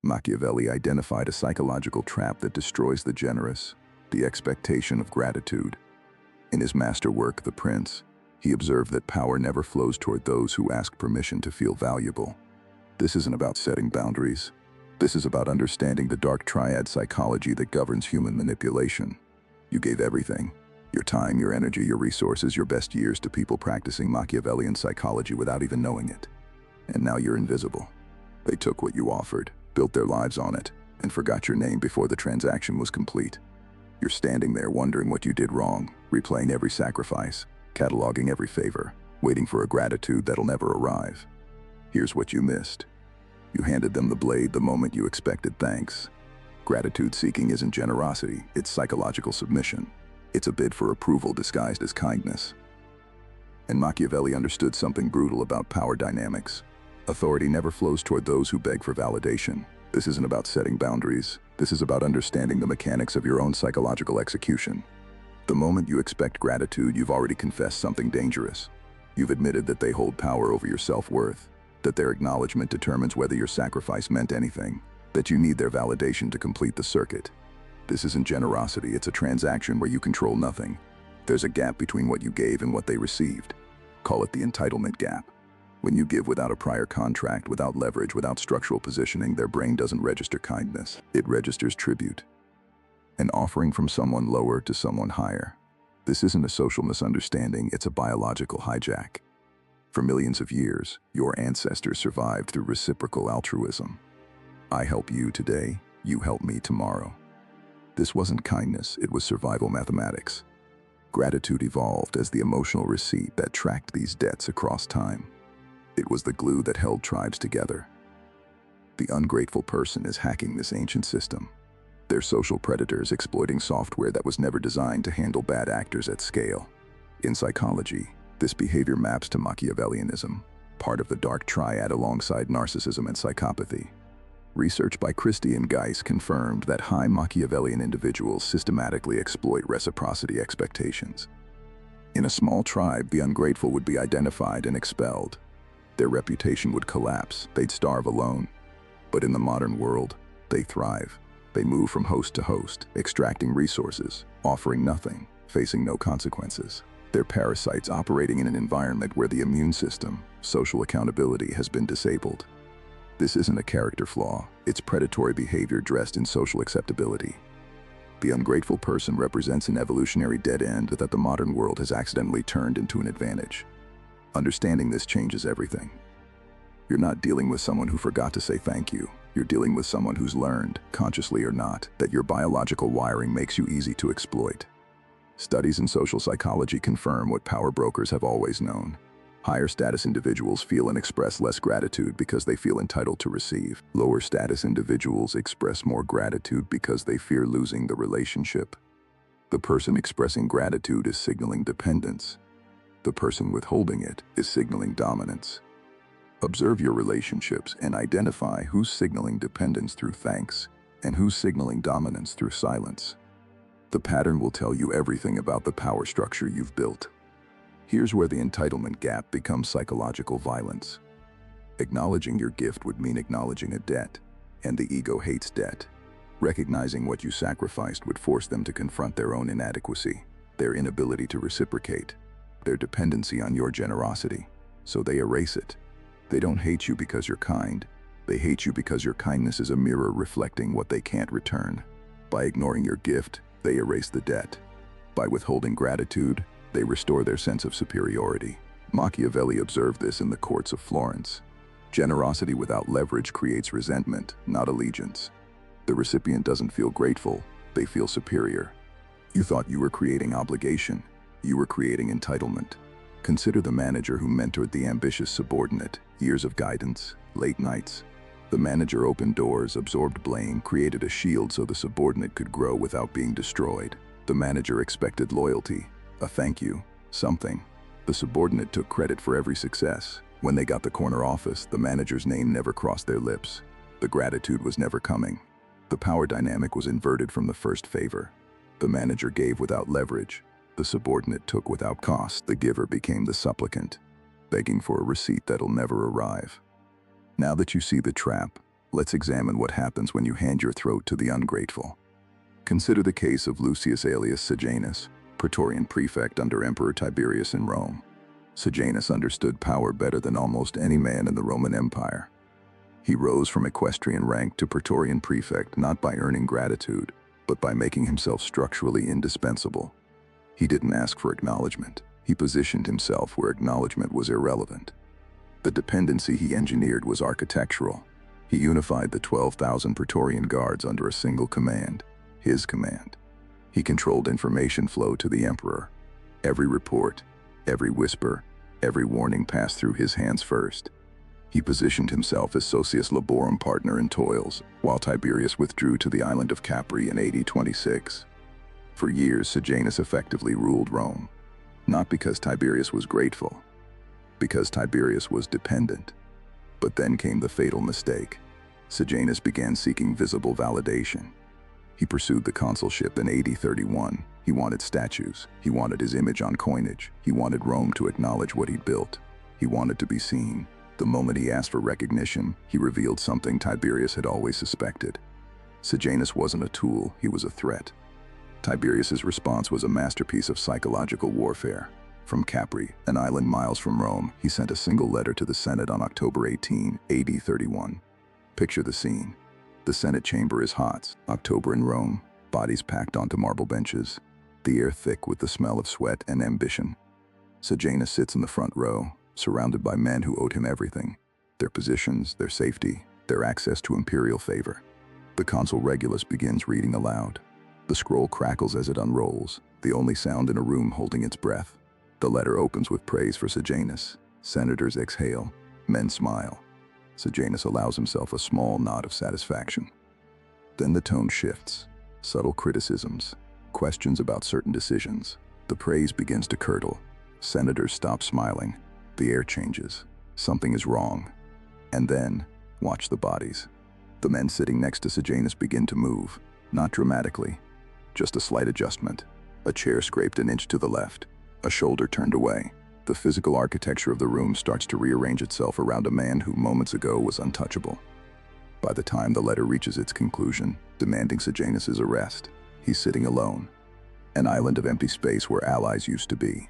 Machiavelli identified a psychological trap that destroys the generous, the expectation of gratitude. In his masterwork, The Prince, he observed that power never flows toward those who ask permission to feel valuable. This isn't about setting boundaries. This is about understanding the dark triad psychology that governs human manipulation. You gave everything, your time, your energy, your resources, your best years to people practicing Machiavellian psychology without even knowing it. And now you're invisible. They took what you offered, built their lives on it, and forgot your name before the transaction was complete. You're standing there wondering what you did wrong, replaying every sacrifice, cataloging every favor, waiting for a gratitude that'll never arrive. Here's what you missed. You handed them the blade the moment you expected thanks. Gratitude seeking isn't generosity, it's psychological submission. It's a bid for approval disguised as kindness. And Machiavelli understood something brutal about power dynamics. Authority never flows toward those who beg for validation. This isn't about setting boundaries. This is about understanding the mechanics of your own psychological execution. The moment you expect gratitude, you've already confessed something dangerous. You've admitted that they hold power over your self-worth, that their acknowledgement determines whether your sacrifice meant anything, that you need their validation to complete the circuit. This isn't generosity, it's a transaction where you control nothing. There's a gap between what you gave and what they received. Call it the entitlement gap. When you give without a prior contract, without leverage, without structural positioning, their brain doesn't register kindness. It registers tribute. An offering from someone lower to someone higher. This isn't a social misunderstanding, it's a biological hijack. For millions of years, your ancestors survived through reciprocal altruism. I help you today, you help me tomorrow. This wasn't kindness, it was survival mathematics. Gratitude evolved as the emotional receipt that tracked these debts across time. It was the glue that held tribes together. The ungrateful person is hacking this ancient system. They're social predators exploiting software that was never designed to handle bad actors at scale. In psychology, this behavior maps to Machiavellianism, part of the dark triad alongside narcissism and psychopathy. Research by Christie and Geis confirmed that high Machiavellian individuals systematically exploit reciprocity expectations. In a small tribe, the ungrateful would be identified and expelled. Their reputation would collapse, they'd starve alone. But in the modern world, they thrive. They move from host to host, extracting resources, offering nothing, facing no consequences. They're parasites operating in an environment where the immune system, social accountability, has been disabled. This isn't a character flaw, it's predatory behavior dressed in social acceptability. The ungrateful person represents an evolutionary dead end that the modern world has accidentally turned into an advantage. Understanding this changes everything. You're not dealing with someone who forgot to say thank you. You're dealing with someone who's learned, consciously or not, that your biological wiring makes you easy to exploit. Studies in social psychology confirm what power brokers have always known. Higher status individuals feel and express less gratitude because they feel entitled to receive. Lower status individuals express more gratitude because they fear losing the relationship. The person expressing gratitude is signaling dependence. The person withholding it is signaling dominance. Observe your relationships and identify who's signaling dependence through thanks and who's signaling dominance through silence. The pattern will tell you everything about the power structure you've built. Here's where the entitlement gap becomes psychological violence. Acknowledging your gift would mean acknowledging a debt, and the ego hates debt. Recognizing what you sacrificed would force them to confront their own inadequacy, their inability to reciprocate, their dependency on your generosity, so they erase it. They don't hate you because you're kind. They hate you because your kindness is a mirror reflecting what they can't return. By ignoring your gift, they erase the debt. By withholding gratitude, they restore their sense of superiority. Machiavelli observed this in the courts of Florence. Generosity without leverage creates resentment, not allegiance. The recipient doesn't feel grateful, they feel superior. You thought you were creating obligation. You were creating entitlement. Consider the manager who mentored the ambitious subordinate, years of guidance, late nights. The manager opened doors, absorbed blame, created a shield so the subordinate could grow without being destroyed. The manager expected loyalty, a thank you, something. The subordinate took credit for every success. When they got the corner office, the manager's name never crossed their lips. The gratitude was never coming. The power dynamic was inverted from the first favor. The manager gave without leverage. The subordinate took without cost. The giver became the supplicant, begging for a receipt that'll never arrive. Now that you see the trap, Let's examine what happens when you hand your throat to the ungrateful. Consider the case of Lucius alias Sejanus, Praetorian Prefect under Emperor Tiberius in Rome. Sejanus understood power better than almost any man in the Roman Empire. He rose from equestrian rank to Praetorian Prefect not by earning gratitude, but by making himself structurally indispensable. He didn't ask for acknowledgement. He positioned himself where acknowledgement was irrelevant. The dependency he engineered was architectural. He unified the 12,000 Praetorian guards under a single command, his command. He controlled information flow to the emperor. Every report, every whisper, every warning passed through his hands first. He positioned himself as Socius Laborum partner in toils, while Tiberius withdrew to the island of Capri in AD 26. For years, Sejanus effectively ruled Rome. Not because Tiberius was grateful, because Tiberius was dependent. But then came the fatal mistake. Sejanus began seeking visible validation. He pursued the consulship in AD 31. He wanted statues. He wanted his image on coinage. He wanted Rome to acknowledge what he'd built. He wanted to be seen. The moment he asked for recognition, he revealed something Tiberius had always suspected. Sejanus wasn't a tool, he was a threat. Tiberius's response was a masterpiece of psychological warfare. From Capri, an island miles from Rome, he sent a single letter to the Senate on October 18, AD 31. Picture the scene. The Senate chamber is hot. October in Rome, bodies packed onto marble benches, the air thick with the smell of sweat and ambition. Sejanus sits in the front row, surrounded by men who owed him everything: their positions, their safety, their access to imperial favor. The consul Regulus begins reading aloud. The scroll crackles as it unrolls, the only sound in a room holding its breath. The letter opens with praise for Sejanus. Senators exhale, men smile. Sejanus allows himself a small nod of satisfaction. Then the tone shifts. Subtle criticisms, questions about certain decisions. The praise begins to curdle. Senators stop smiling. The air changes. Something is wrong. And then, watch the bodies. The men sitting next to Sejanus begin to move, not dramatically, just a slight adjustment. A chair scraped an inch to the left, a shoulder turned away. The physical architecture of the room starts to rearrange itself around a man who moments ago was untouchable. By the time the letter reaches its conclusion, demanding Sejanus' arrest, he's sitting alone. An island of empty space where allies used to be.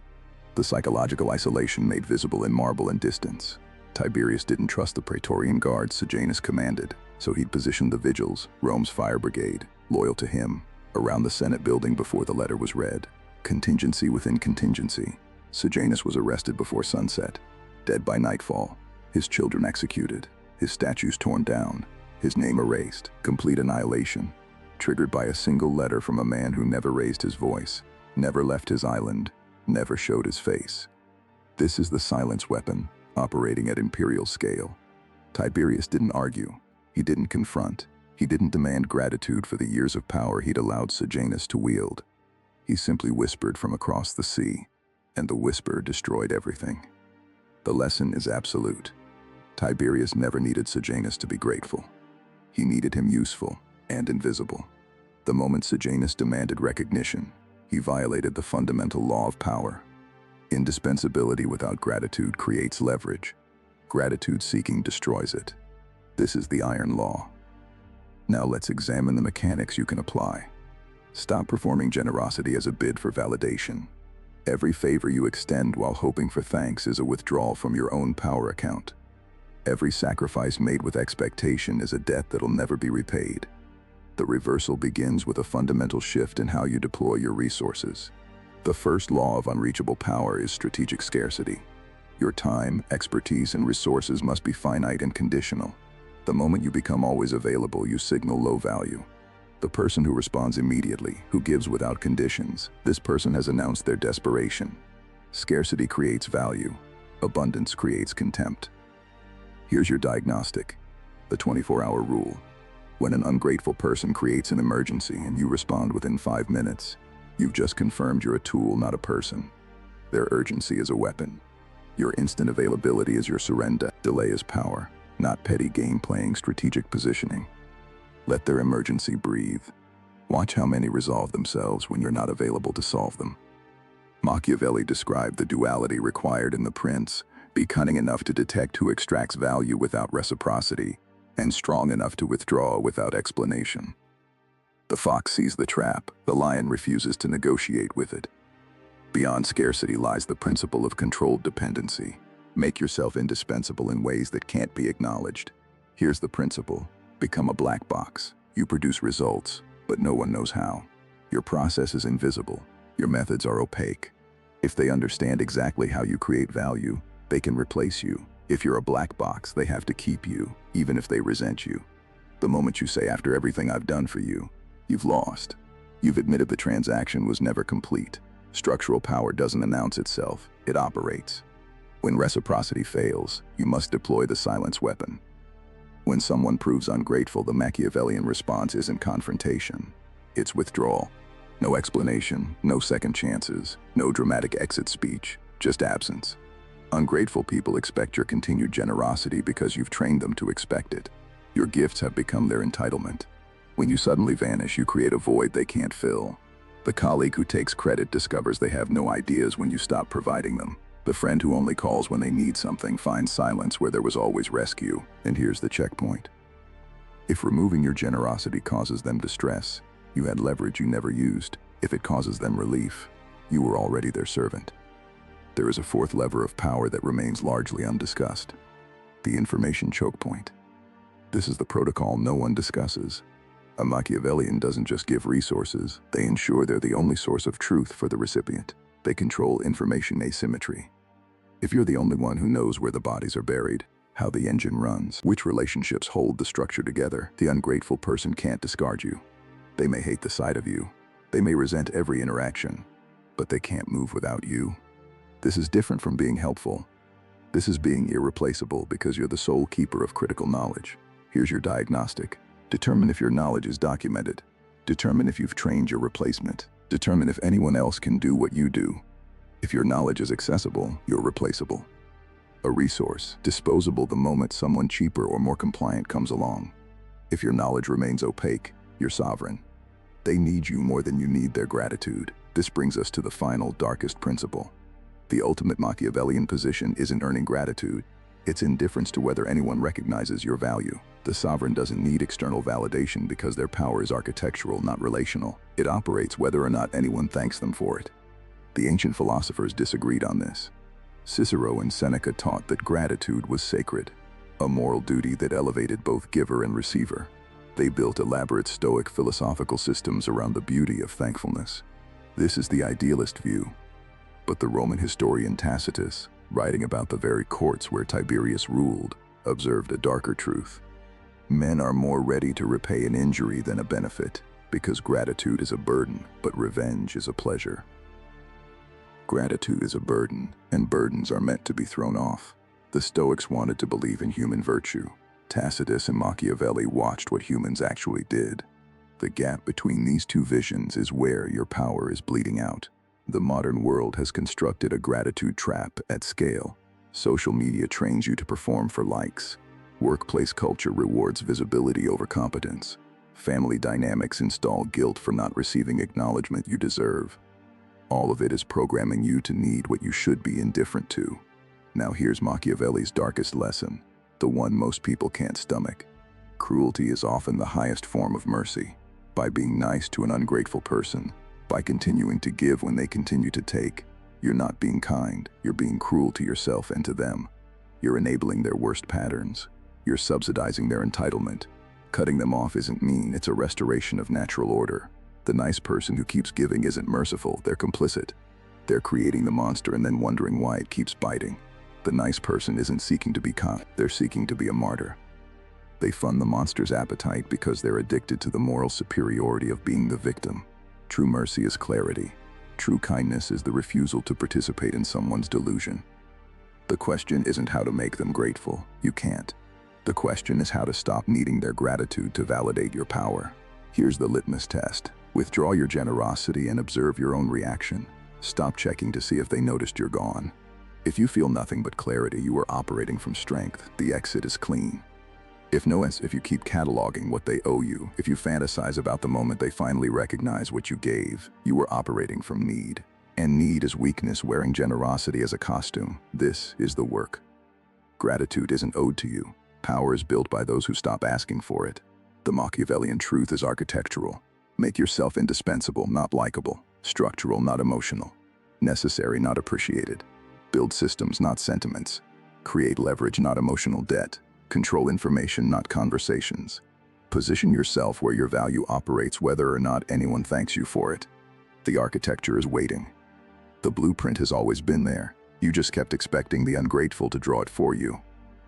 The psychological isolation made visible in marble and distance. Tiberius didn't trust the Praetorian guards Sejanus commanded, so he'd positioned the vigils, Rome's fire brigade, loyal to him, around the Senate building before the letter was read. Contingency within contingency. Sejanus was arrested before sunset, dead by nightfall, his children executed, his statues torn down, his name erased. Complete annihilation, triggered by a single letter from a man who never raised his voice, never left his island, never showed his face. This is the silence weapon, operating at imperial scale. Tiberius didn't argue. He didn't confront. He didn't demand gratitude for the years of power he'd allowed Sejanus to wield. He simply whispered from across the sea, and the whisper destroyed everything. The lesson is absolute. Tiberius never needed Sejanus to be grateful. He needed him useful and invisible. The moment Sejanus demanded recognition, he violated the fundamental law of power. Indispensability without gratitude creates leverage. Gratitude seeking destroys it. This is the iron law. Now let's examine the mechanics you can apply. Stop performing generosity as a bid for validation. Every favor you extend while hoping for thanks is a withdrawal from your own power account. Every sacrifice made with expectation is a debt that'll never be repaid. The reversal begins with a fundamental shift in how you deploy your resources. The first law of unreachable power is strategic scarcity. Your time, expertise, and resources must be finite and conditional. The moment you become always available, you signal low value. The person who responds immediately, who gives without conditions, this person has announced their desperation. Scarcity creates value. Abundance creates contempt. Here's your diagnostic: the 24-hour rule. When an ungrateful person creates an emergency and you respond within 5 minutes, you've just confirmed you're a tool, not a person. Their urgency is a weapon. Your instant availability is your surrender. Delay is power, not petty game-playing, strategic positioning. Let their emergency breathe. Watch how many resolve themselves when you're not available to solve them. Machiavelli described the duality required in the prince: be cunning enough to detect who extracts value without reciprocity, and strong enough to withdraw without explanation. The fox sees the trap, the lion refuses to negotiate with it. Beyond scarcity lies the principle of controlled dependency. Make yourself indispensable in ways that can't be acknowledged. Here's the principle. Become a black box. You produce results, but no one knows how. Your process is invisible. Your methods are opaque. If they understand exactly how you create value, they can replace you. If you're a black box, they have to keep you, even if they resent you. The moment you say, after everything I've done for you, you've lost. You've admitted the transaction was never complete. Structural power doesn't announce itself, it operates. When reciprocity fails, you must deploy the silence weapon. When someone proves ungrateful, the Machiavellian response isn't confrontation, it's withdrawal. No explanation, no second chances, no dramatic exit speech, just absence. Ungrateful people expect your continued generosity because you've trained them to expect it. Your gifts have become their entitlement. When you suddenly vanish, you create a void they can't fill. The colleague who takes credit discovers they have no ideas when you stop providing them. The friend who only calls when they need something finds silence where there was always rescue. And here's the checkpoint. If removing your generosity causes them distress, you had leverage you never used. If it causes them relief, you were already their servant. There is a fourth lever of power that remains largely undiscussed. The information choke point. This is the protocol no one discusses. A Machiavellian doesn't just give resources, they ensure they're the only source of truth for the recipient. They control information asymmetry. If you're the only one who knows where the bodies are buried, how the engine runs, which relationships hold the structure together, the ungrateful person can't discard you. They may hate the sight of you. They may resent every interaction, but they can't move without you. This is different from being helpful. This is being irreplaceable because you're the sole keeper of critical knowledge. Here's your diagnostic. Determine if your knowledge is documented. Determine if you've trained your replacement. Determine if anyone else can do what you do. If your knowledge is accessible, you're replaceable. A resource, disposable the moment someone cheaper or more compliant comes along. If your knowledge remains opaque, you're sovereign. They need you more than you need their gratitude. This brings us to the final, darkest principle. The ultimate Machiavellian position isn't earning gratitude. It's indifference to whether anyone recognizes your value. The sovereign doesn't need external validation because their power is architectural, not relational. It operates whether or not anyone thanks them for it. The ancient philosophers disagreed on this. Cicero and Seneca taught that gratitude was sacred, a moral duty that elevated both giver and receiver. They built elaborate Stoic philosophical systems around the beauty of thankfulness. This is the idealist view. But the Roman historian Tacitus, writing about the very courts where Tiberius ruled, observed a darker truth. Men are more ready to repay an injury than a benefit, because gratitude is a burden, but revenge is a pleasure. Gratitude is a burden, and burdens are meant to be thrown off. The Stoics wanted to believe in human virtue. Tacitus and Machiavelli watched what humans actually did. The gap between these two visions is where your power is bleeding out. The modern world has constructed a gratitude trap at scale. Social media trains you to perform for likes. Workplace culture rewards visibility over competence. Family dynamics install guilt for not receiving acknowledgement you deserve. All of it is programming you to need what you should be indifferent to. Now here's Machiavelli's darkest lesson, the one most people can't stomach. Cruelty is often the highest form of mercy. By being nice to an ungrateful person, by continuing to give when they continue to take, you're not being kind, you're being cruel to yourself and to them. You're enabling their worst patterns. You're subsidizing their entitlement. Cutting them off isn't mean, it's a restoration of natural order. The nice person who keeps giving isn't merciful, they're complicit. They're creating the monster and then wondering why it keeps biting. The nice person isn't seeking to be kind, they're seeking to be a martyr. They fund the monster's appetite because they're addicted to the moral superiority of being the victim. True mercy is clarity. True kindness is the refusal to participate in someone's delusion. The question isn't how to make them grateful. You can't. The question is how to stop needing their gratitude to validate your power. Here's the litmus test. Withdraw your generosity and observe your own reaction. Stop checking to see if they noticed you're gone. If you feel nothing but clarity, you are operating from strength. The exit is clean. If you keep cataloging what they owe you, if you fantasize about the moment they finally recognize what you gave, you are operating from need. And need is weakness wearing generosity as a costume. This is the work. Gratitude isn't owed to you. Power is built by those who stop asking for it. The Machiavellian truth is architectural. Make yourself indispensable, not likable. Structural, not emotional. Necessary, not appreciated. Build systems, not sentiments. Create leverage, not emotional debt. Control information, not conversations. Position yourself where your value operates, whether or not anyone thanks you for it. The architecture is waiting. The blueprint has always been there. You just kept expecting the ungrateful to draw it for you.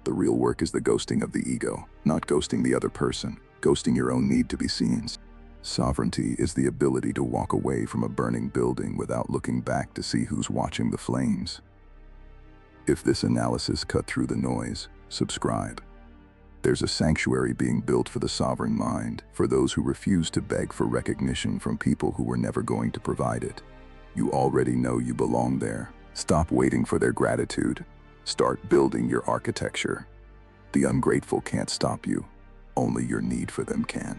The real work is the ghosting of the ego, not ghosting the other person, ghosting your own need to be seen. Sovereignty is the ability to walk away from a burning building without looking back to see who's watching the flames. If this analysis cut through the noise, subscribe. There's a sanctuary being built for the sovereign mind, for those who refuse to beg for recognition from people who were never going to provide it. You already know you belong there. Stop waiting for their gratitude. Start building your architecture. The ungrateful can't stop you. Only your need for them can.